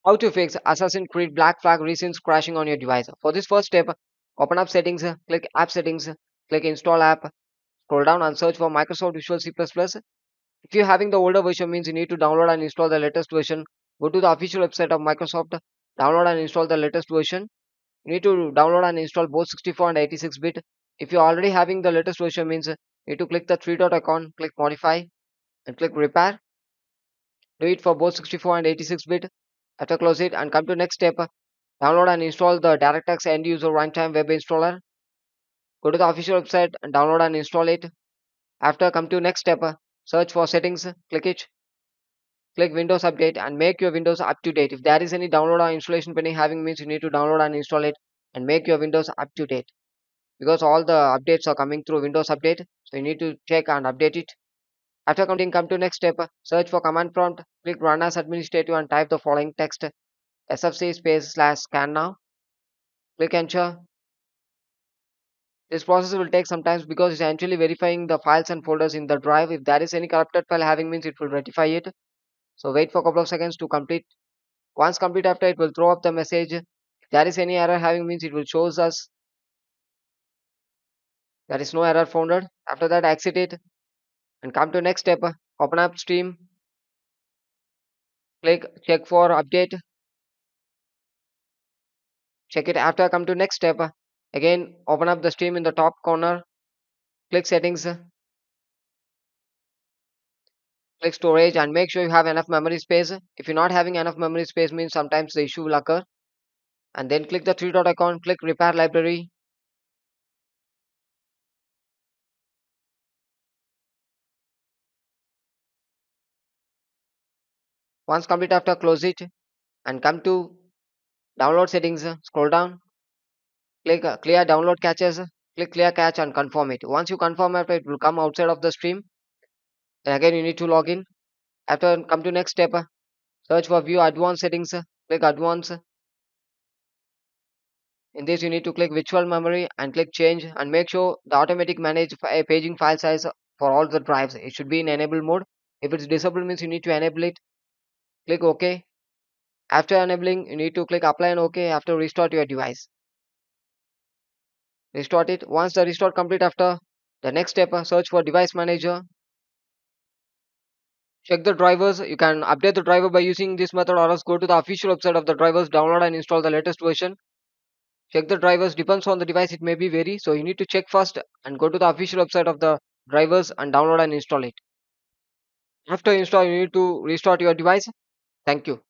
How to fix Assassin's Creed Black Flag Resynced crashing on your device. For this first step, open up settings, click app settings, click install app, scroll down and search for Microsoft Visual C++. If you're having the older version means you need to download and install the latest version. Go to the official website of Microsoft, download and install the latest version. You need to download and install both 64 and 86-bit. If you're already having the latest version means you need to click the three dot icon, click modify and click repair. Do it for both 64 and 86-bit. After close it and come to next step, download and install the DirectX end user runtime web installer. Go to the official website and download and install it. After come to next step, search for settings, click it, click Windows Update and make your Windows up to date. If there is any download or installation pending having means you need to download and install it and make your Windows up to date because all the updates are coming through Windows Update. So you need to check and update it. After counting, come to next step. Search for command prompt, click run as administrative and type the following text sfc space slash scan now. Click enter. This process will take some time because it's actually verifying the files and folders in the drive. If there is any corrupted file having means it will rectify it. So wait for a couple of seconds to complete. Once complete after it will throw up the message. If there is any error having means it will shows us there is no error found. After that exit it and come to next step. Open up Steam. Click check for update. Check it after come to next step. Again open up the Steam in the top corner. Click settings. Click storage and make sure you have enough memory space. If you're not having enough memory space means sometimes the issue will occur. And then click the three dot icon, click repair library. Once complete after close it and come to download settings, scroll down, click clear download caches, click clear cache and confirm it. Once you confirm after it will come outside of the stream. Then again you need to log in. After come to next step, search for view advanced settings, click advanced. In this you need to click virtual memory and click change and make sure the automatic manage paging file size for all the drives. It should be in enable mode. If it's disabled means you need to enable it. Click OK. After enabling, you need to click apply and OK after restart your device. Restart it. Once the restart complete after the next step, search for device manager. Check the drivers. You can update the driver by using this method or else go to the official website of the drivers, download and install the latest version. Check the drivers depends on the device it may be vary. So you need to check first and go to the official website of the drivers and download and install it. After install, you need to restart your device. Thank you.